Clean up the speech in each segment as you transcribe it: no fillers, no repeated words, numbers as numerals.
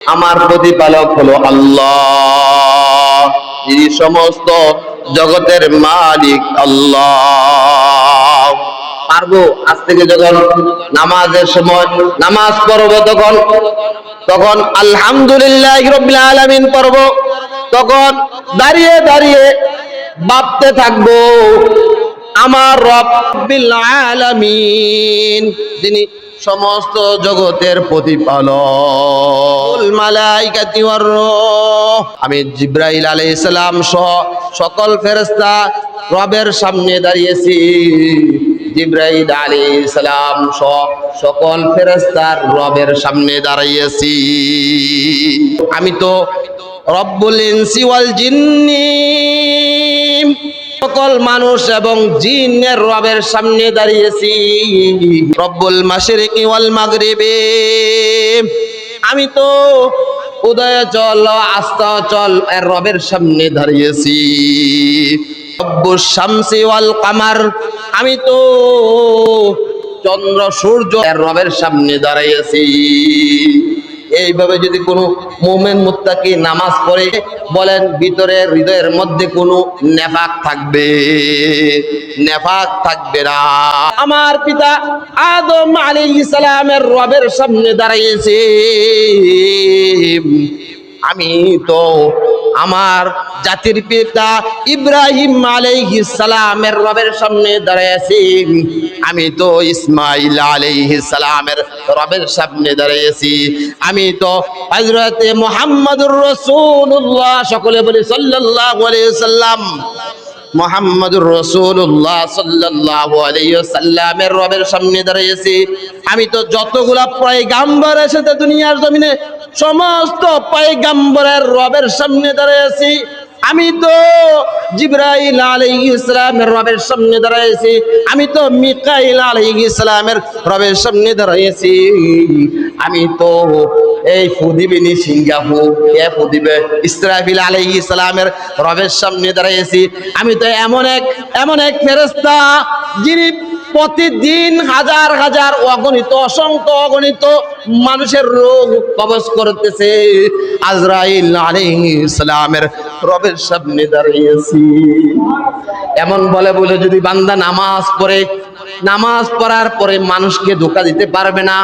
আমার প্রতিপালক হলো আল্লাহ, যিনি সমস্ত জগতের মালিক আল্লাহ। পারবো আজ থেকে যখন নামাজের সময় নামাজ পড়বো তখন আলহামদুলিল্লাহি রাব্বিল আলামিন পড়বো, তখন দাঁড়িয়ে দাঁড়িয়ে ভাবতে থাকবো আমার রব্বিল আলামিন, যিনি সমস্ত জগতের প্রতিপালক। মালাইকাতি ওয়ার রূহ, আমি জিবরাইল আলাইহিস সালাম সহ সকল ফেরেশতা রবের সামনে দাঁড়িয়েছি। জিবরাইল আলাইহিস সালাম সহ সকল ফেরেশতার রবের সামনে দাঁড়িয়েছি। আমি তো রব্বুল ইনসি ওয়াল জিন্নি, সকল মানুষ এবং জিনের রবের সামনে দাঁড়িয়েছি। রব্বুল মাশরিকি ওয়াল মাগরিবি, আমি তো উদয়াচল অস্তাচল এর রবের সামনে দাঁড়িয়েছি। রব্বুশ শামসি ওয়াল কামার, আমি তো চন্দ্র সূর্য এর রবের সামনে দাঁড়িয়েছি। এইভাবে যদি কোনো মুমিন মুত্তাকি নামাজ পড়ে, বলেন ভিতরের হৃদয়ের মধ্যে কোনো নেফাক থাকবে? নেফাক থাকবে না। আমার পিতা আদম আলাইহিস সালামের রবের সামনে দাঁড়িয়েছে, আমি তো আমার জাতির পিতা ইব্রাহিম আলাইহিস সালামের রবের সামনে দাঁড়িয়েছি। আমি তো ইসমাইল আলাইহিস সালামের রবের সামনে দাঁড়িয়েছি। আমি তো হযরতে মুহাম্মদুর রাসূলুল্লাহ, সকলে বলি সাল্লাল্লাহু আলাইহি ওয়াসাল্লাম, মুহাম্মদুর রাসূলুল্লাহ সাল্লাল্লাহু আলাইহি ওয়াসাল্লামের রবের সামনে দাঁড়িয়েছি। আমি তো যতগুলা পয়গাম্বর এসেছে দুনিয়ার জমিনে, সমস্ত পয়গাম্বরের রবের সামনে দাঁড়িয়েছি। আমি তো জিবরাইল আলাইহিস সালামের রবের সামনে দাঁড়িয়েছি। আমি তো মিকাইল আলাইহিস সালামের রবের সামনে দাঁড়িয়েছি। আমি তো এই ফুদিবিনি সিংহাহু কে ফুদিবে ইসরাফিল আলাইহিস সালামের রবের সামনে দাঁড়িয়েছি। আমি তো এমন এক ফেরেশতা, যিনি প্রতিদিন হাজার হাজার অগণিত অসংখ্য অগণিত মানুষের রোগ কবজ করতেছে। আজরাইল আলাইহিস সালামের রবের সামনে দাঁড়িয়েছি। এমন বলে বলে যদি বান্দা নামাজ পড়ে, নামাজ পড়ার পরে মানুষকে ধোঁকা দিতে পারবে না,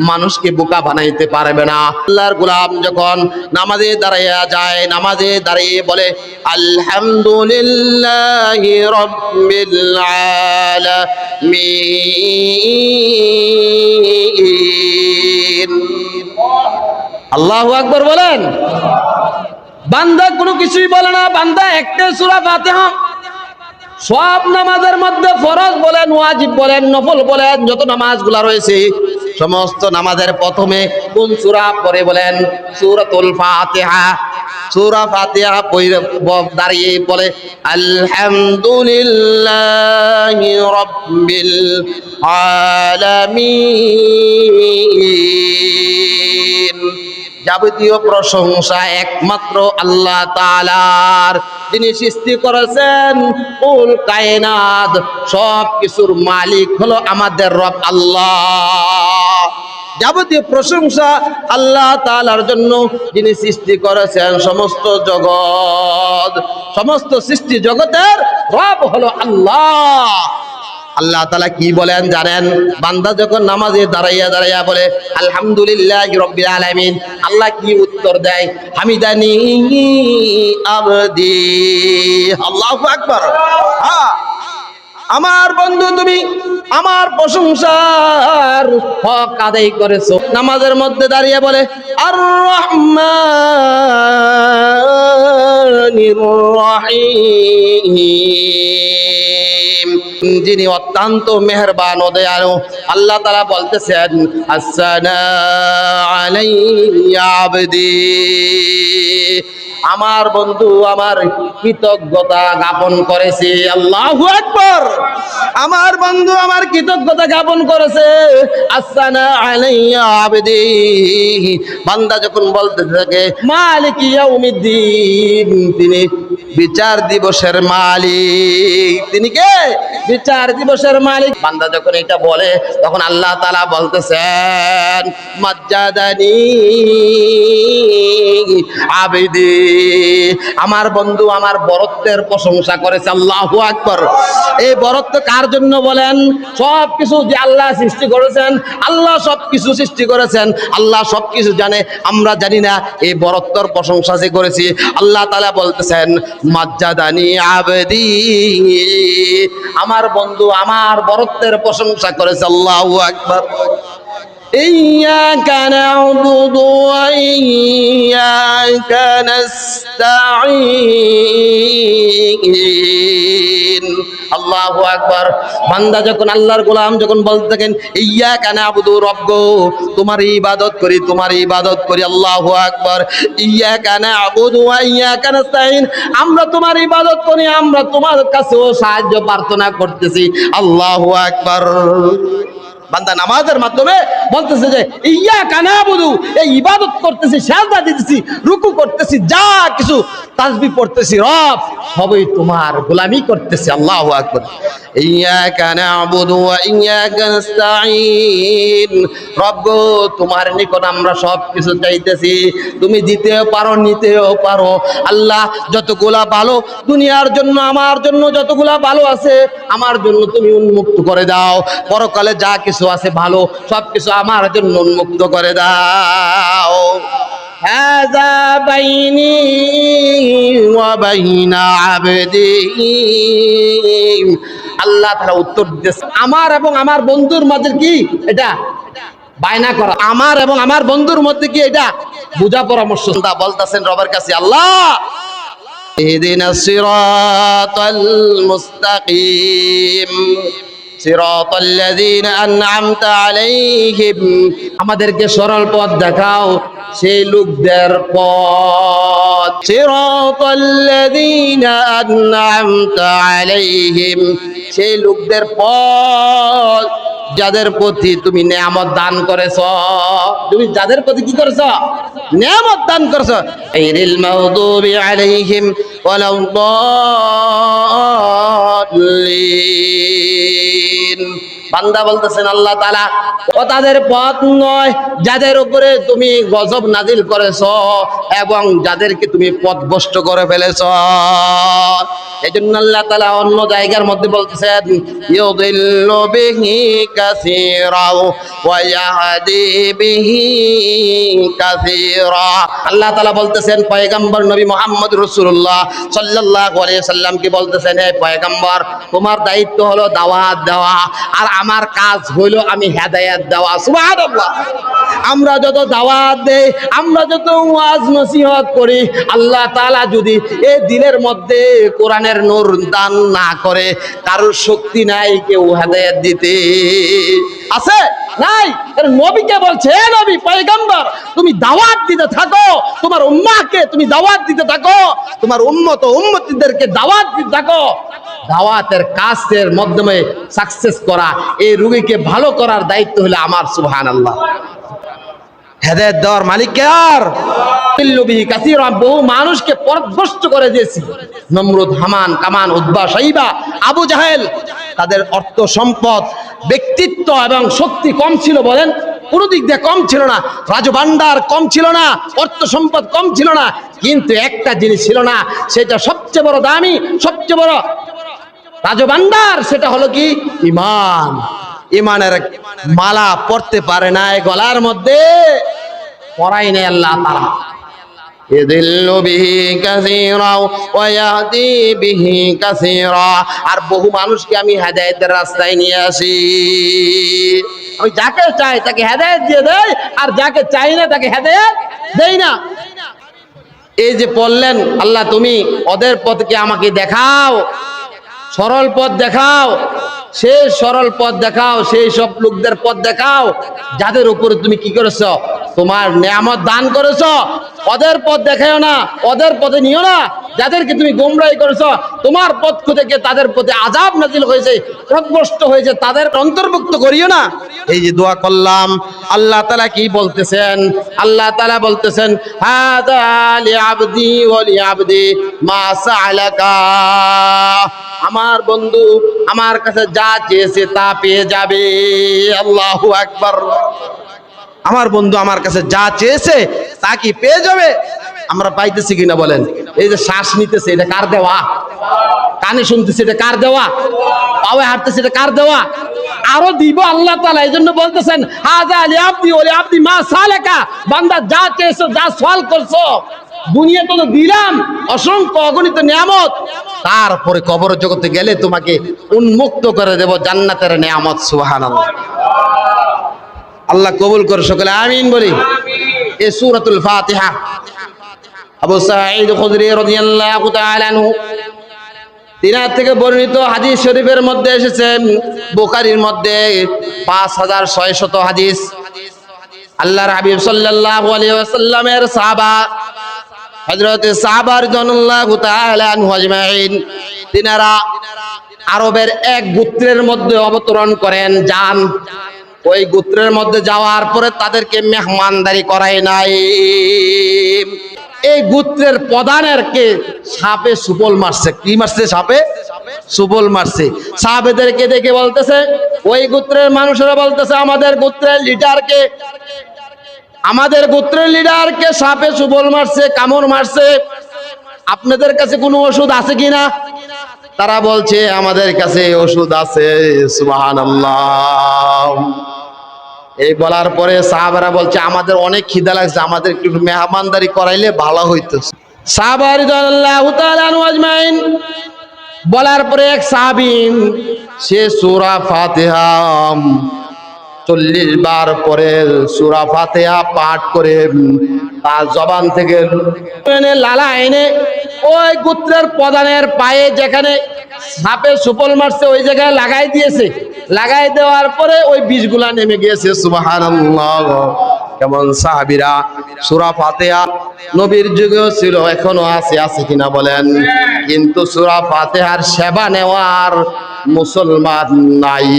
মানুষকে বোকা বানাইতে পারবে না। আল্লাহর গোলাম যখন নামাজে দাঁড়াইয়া যায়, নামাজে দাঁড়িয়ে বলে আলহামদুলিল্লাহি রাব্বিল আলামিন, আল্লাহু আকবার বলেন। বান্দা কোনো কিছুই বলে না, বান্দা একটা সূরা ফাতিহা সব নামাজের মধ্যে ফরজ বলেন, ওয়াজিব বলেন, নফল বলেন, যত নামাজগুলা রয়েছে সমস্ত নামাজের প্রথমে কোন সূরা পড়ে বলেন? সূরাতুল ফাতিহা। সূরা ফাতিহা পড়ে দাঁড়িয়ে বলে আলহামদুলিল্লাহি রাব্বিল আলামিন। যাবতীয় প্রশংসা একমাত্র আল্লাহ তাআলার, যিনি সৃষ্টি করেছেন কুল কায়নাত, সব কিছুর মালিক হলো আমাদের রব আল্লাহ। যাবতীয় প্রশংসা আল্লাহ তাআলার জন্য, যিনি সৃষ্টি করেছেন সমস্ত জগৎ। সমস্ত সৃষ্টি জগতের রব হলো আল্লাহ। আল্লাহ তাআলা কি বলেন জানেন? বান্দা যখন নামাজে দাঁড়াইয়া দাঁড়াইয়া বলে আলহামদুলিল্লাহি রাব্বিল আলামিন, আল্লাহ কি উত্তর দেয়? হামিদানি আবদি। আল্লাহু আকবার। হ্যাঁ, আমার বন্ধু তুমি আমার প্রশংসার হক আদায় করেছো। নামাজের মধ্যে দাঁড়িয়ে বলে আর রহমানির রহিম, যিনি অত্যন্ত মেহেরবান ও দয়ালু। আল্লাহ তাআলা বলতেছেন আসসালামু আলাইয়া আবদি, আমার বন্ধু আমার কৃতজ্ঞতা জ্ঞাপন করেছে। আল্লাহু আকবার। আমার বন্ধু আমার কৃতজ্ঞতা জ্ঞাপন করেছে। আসসালামু আলাইয়া আবদি, বান্দা যখন বলতে থাকে মালিক ইয়াউমিদ্দিন, তিনি বিচার দিবসের মালিক। তিনি কে? বিচার দিবসের মালিক। বান্দা যখন এটা বলে তখন আল্লাহ তাআলা বলতেছেন মাজ্জাদানি আবেদি, আমার বন্ধু আমার বরত্বের প্রশংসা করেছে। আল্লাহু আকবার। এই বরত্ব কার জন্য বলেন? সব কিছু যে আল্লাহ সৃষ্টি করেছেন, আল্লাহ সব কিছু সৃষ্টি করেছেন, আল্লাহ সব কিছু জানে, আমরা জানি না। এই বরত্বর প্রশংসা যে করেছি, আল্লাহ তাআলা বলতেছেন মাজ্জাদানি আবেদি, আমার বন্ধু আমার বরত্বের প্রশংসা করেছে। আল্লাহু আকবার। ইয়্যাকা না'বুদু ওয়া ইয়্যাকা নাস্তাঈন। আল্লাহু আকবার। বান্দা যখন আল্লাহর গোলাম যখন বলতে থাকেন ইয়্যাকা না'বুদু, রব্ব তোমার ইবাদত করি, তোমার ইবাদত করি। আল্লাহু আকবার। ইয়্যাকা না'বুদু ওয়া ইয়্যাকা নাস্তাঈন, আমরা তোমার ইবাদত করি, আমরা তোমার কাছেও সাহায্য প্রার্থনা করতেছি। আল্লাহু আকবার। বান্দা নামাজের মাধ্যমে বলতেছে যে ইয়্যাকা না'বুদু, এই ইবাদত করতেছি, সিজদা দিতেছি, রুকু করতেছি, যা কিছু তাসবিহ পড়তেছি, রব সবই তোমার গোলামি করতেছি। আল্লাহু আকবার। ইয়্যাকা না'বুদু ওয়া ইয়্যাকা নাস্তাঈন, রব গো তোমার নিকট আমরা সব কিছু চাইতেছি, তুমি দিতেও পারো নিতেও পারো। আল্লাহ যতগুলা ভালো দুনিয়ার জন্য আমার জন্য যতগুলা ভালো আছে আমার জন্য তুমি উন্মুক্ত করে দাও, পরকালে যা কিছু আছে ভালো সব কিছু আমার জন্য উন্মুক্ত করে দাও। হাযা বাইনি ওয়া বাইনা আবদি, আল্লাহ তাআলা উত্তর দিয়েছে আমার এবং আমার বন্ধুর মাঝে কি এটা বায়না করা, আমার এবং আমার বন্ধুর মধ্যে কি এটা বুঝা পরামর্শ। বলতেছেন রবের কাছে আল্লাহ ইহদিনাস সিরাতাল মুস্তাকিম সিরাতাল্লাযীনা আন'আমতা আলাইহিম, আমাদেরকে সরল পথ দেখাও সেই লোকদের পথ। সিরাতাল্লাযীনা আন'আমতা আলাইহিম, সেই লোকদের পথ যাদের প্রতি তুমি নেয়ামত দান করেছ, তুমি যাদের প্রতি কি করেছ? নেয়ামত দান করেছ। গায়রিল মাগদুবি আলাইহিম ওয়ালাদ-দাল্লিন। বান্দা বলতেছেন আল্লাহ তাআলা ও তাদের পথ নয় যাদের উপরে তুমি গজব নাজিল করেছ এবং যাদেরকে তুমি পথভ্রষ্ট করে ফেলেছ। এজন্য আল্লাহ তাআলা অন্য জায়গার মধ্যে বলতেছেন ইউদিল্লু বিহি কাসীরা ওয়া ইয়াহদি বিহি কাসীরা। আল্লাহ তাআলা বলতেছেন পয়গম্বর নবী মুহাম্মদ রাসূলুল্লাহ সাল্লাল্লাহু আলাইহি সাল্লামকে বলতেছেন হে পয়গম্বর তোমার দায়িত্ব হলো দাওয়াত দেওয়া আর আমার কাজ হলো আমি হেদায়েত দেওয়া। সুবহানাল্লাহ। আমরা যত দাওয়াত দেই, আমরা যত ওয়াজ নসিহত করি, আল্লাহ তাআলা যদি এই দিলের মধ্যে কোরআনের নূর দান না করে কারোর শক্তি নাই কেউ হেদায়েত দিতে। আছে? নাই। নবীকে বলছে হে নবী পয়গম্বর তুমি দাওয়াত দিতে থাকো, তোমার উম্মাহকে তুমি দাওয়াত দিতে থাকো, তোমার উম্মত ও উম্মতিদেরকে দাওয়াত দিতে থাকো। দাওয়াতের কাজের মাধ্যমে সাকসেস করা, এই রোগীকে ভালো করার দায়িত্ব হলো আমার। সুবহানাল্লাহ। হেদায়েত দেওয়ার মালিক কে? আর বহু মানুষকে পথভ্রষ্ট করে দিয়েছি। নমরুদ, হামান, কামান, উতবা, শাইবা, আবু জাহেল, তাদের অর্থ সম্পদ ব্যক্তিত্ব এবং শক্তি কম ছিল বলেন? কোন দিক দিয়ে কম ছিল না। রাজভান্ডার কম ছিল না, অর্থ সম্পদ কম ছিল না, কিন্তু একটা জিনিস ছিল না, সেটা সবচেয়ে বড় দামি, সবচেয়ে বড় রাজভান্ডার, সেটা হলো কি? ঈমান। ঈমানের মালা পড়তে পারে না, গলার মধ্যে পরাই নেই আল্লাহ তাআলা। ইযিল্লু বিহি কাসীরা ওয়া ইয়াহদি বিহি কাসীরা, আর বহু মানুষকে আমি হেদায়েতের রাস্তায় নিয়ে আসি। আমি যাকে চাই তাকে হেদায়েত দিয়ে দেই, আর যাকে চাই না তাকে হেদায়েত দেই না। এই যে বললেন আল্লাহ তুমি ওদের পথকে আমাকে দেখাও, সরল পথ দেখাও, সেই সরল পথ দেখাও, সেই সব লোকদের পথ দেখাও যাদের উপরে তুমি কি করেছো, তোমার নিয়ামত দান করেছো। ওদের পথ দেখাও না, ওদের পথে নিও না। যাদেরকে তুমি গোমরাহি করেছো, তোমার পক্ষ থেকে তাদের প্রতি আযাব নাজিল হয়েছে, পথভ্রষ্ট হয়েছে, তাদের অন্তর্ভুক্ত করিও না। এই যে দোয়া করলাম, আল্লাহ তাআলা কি বলতেছেন? আল্লাহ তাআলা বলতেছেন, হাযা লিআবদি ওয়া লিআবদি মা সাআলাকা। আমার বন্ধু আমার কাছে যা চেয়েছে তা পেয়ে যাবে। আল্লাহু আকবার। আমার বন্ধু আমার কাছে যা চেয়েছে তা কি পেয়ে যাবে? আমরা পাইতেছি কিনা বলেন? এই যে শ্বাস নিতেছে, এটা কার দেওয়া? কানে শুনতেছে, এটা কার দেওয়া? পায়ে হাঁটতেছে, এটা কার দেওয়া? আরো দিব আল্লাহ তাআলা। এই জন্য বলতেছেন, হাযা লিআবদি ওয়া লিআবদি মা সালাকা। বান্দা যা চেয়েছো, যা সওয়াল করছো, দুনিয়া তো দিলাম অসংখ্য অগণিত নিয়ামত, তারপরে কবর জগতে গেলে তোমাকে উন্মুক্ত করে দেব জান্নাতের নিয়ামত। সুবহানাল্লাহ। আল্লাহ কবুল করে সকলে আমিন বলি। এই সূরাতুল ফাতিহা আবু সাঈদ খুদরি রাদিয়াল্লাহু তাআলা আনহু তিনার থেকে বর্ণিত হাদিস শরীফের মধ্যে এসেছে, বুখারীর মধ্যে 5600 হাদিস। আল্লাহর হাবিব সাল্লাল্লাহু আলাইহি ওয়াসাল্লামের সাহাবা হযরত সাহাবা রাদিয়াল্লাহু তাআলা আনহু আজমাইন, তিনারা আরবের এক গোত্রের মধ্যে অবতরণ করেন, যান। ওই গোত্রের মধ্যে যাওয়ার পরে তাদেরকে মেহমানদারি করায় নাই। এই গোত্রের প্রধানেরকে সাপে সুবল মারছে। কি মারছে? সাপে সুবল মারছে। সাহাবেদেরকে দেখে বলতেছে, ওই গোত্রের মানুষেরা বলতেছে, আমাদের গোত্রের লিডারকে সাপে সুবল মারছে, কামড় মারছে, আপনাদের কাছে কোনো ওষুধ আছে কিনা? তারা বলছে, আমাদের কাছে ওষুধ আছে। সুবহানাল্লাহ। এই বলার পরে সাহাবারা বলছে, আমাদের অনেক খিদা লাগছে, আমাদের একটু মেহমানদারি করাইলে ভালো হইতো। সাহাবা রাদিয়াল্লাহু তাআলা আনহু আজমাইন বলার পরে এক সাহাবী, সে সূরা ফাতিহা 40 বার পরে সূরা ফাতিহা পাঠ করে তার জবান থেকে লালা এনে ওই গোত্রের প্রধানের পায়ে যেখানে সাপে সুবল মারছে ওই জায়গায় লাগাই দিয়েছে। লাগাই দেওয়ার পরে ওই বিষগুলা নেমে গিয়েছে। সুবহানাল্লাহ। কেমন সাহাবীরা সূরা ফাতিহা নবীর যুগেও ছিল, এখনো আছে কিনা বলেন? কিন্তু সূরা ফাতিহার সেবা নেওয়ার মুসলমান নাই।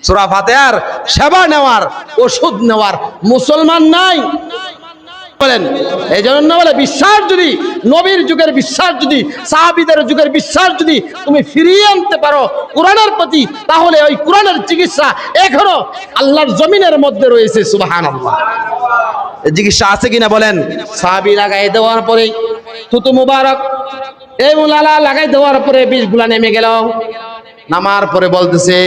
সূরা ফাতিহার সেবা নেওয়ার, ওষুধ নেওয়ার মুসলমান নাই বলেন। এই জন্য বলে, বিশ্বাস যদি নবীর যুগের বিশ্বাস, যদি সাহাবীদের যুগের বিশ্বাস যদি তুমি ফিরিয়ে আনতে পারো কোরআনের প্রতি, তাহলে ওই কোরআনের চিকিৎসা এখনো আল্লাহর জমিনের মধ্যে রয়েছে। সুবহানাল্লাহ। চিকিৎসা আছে কিনা বলেন? সাহাবী লাগাই দেওয়ার পরে থুতু মুবারক এই মুলালা লাগাই দেওয়ার পরে বিষগুলা নেমে গেল। নামার পরে বলতেছে,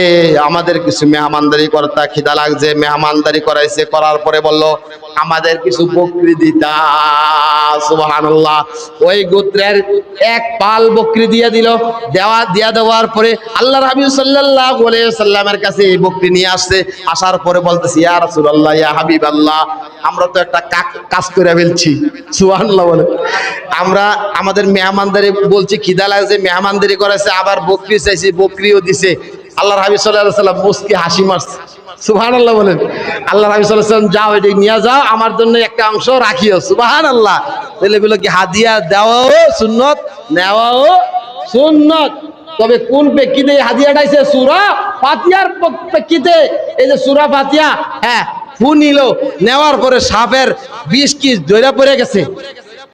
আমাদের কিছু মেহমানদারি করতে খিদা লাগছে, মেহমানদারি করাইছে। করার পরে বলল, আমাদের কিছু বকরি দিতা। সুবহানাল্লাহ। ওই গোত্রের এক পাল বকরি দিয়ে দিল। দেওয়ার পরে আল্লাহর হাবিব সাল্লাল্লাহু আলাইহি ওয়াসাল্লামের কাছে এই বকরি নিয়ে আসছে। আসার পরে বলতেছে, ইয়া রাসূলুল্লাহ, ইয়া হাবিবাল্লাহ, আমরা তো একটা কাজ করে ফেলছি। সুবহানাল্লাহ বলে, আমরা আমাদের মেহমানদারি বলছি, খিদা লাগছে, মেহমানদারি করেছে, আবার বকরি চাইছি, বকরিও দিছে। আল্লাহর হাবিব সাল্লাল্লাহু আলাইহি ওয়াসাল্লাম মুস্কি হাসি মারছে। সুবহানাল্লাহ বলেন। আল্লাহর হাবিব সাল্লাল্লাহু আলাইহি ওয়াসাল্লাম, যাও এটা নিয়ে যাও, আমার জন্য একটা অংশ রাখিও। সুবহানাল্লাহ। তাহলে বলো কি, হাদিয়া দেওয়াও সুন্নত, নেওয়াও সুন্নত। তবে কোন প্রেক্ষিতে হাদিয়াটা আইছে? সূরা ফাতিহার প্রেক্ষিতে। এই যে সূরা ফাতিহা, হ্যাঁ, ফু নিল, নেওয়ার পরে সাপের বিষ কি ধরে পড়ে গেছে।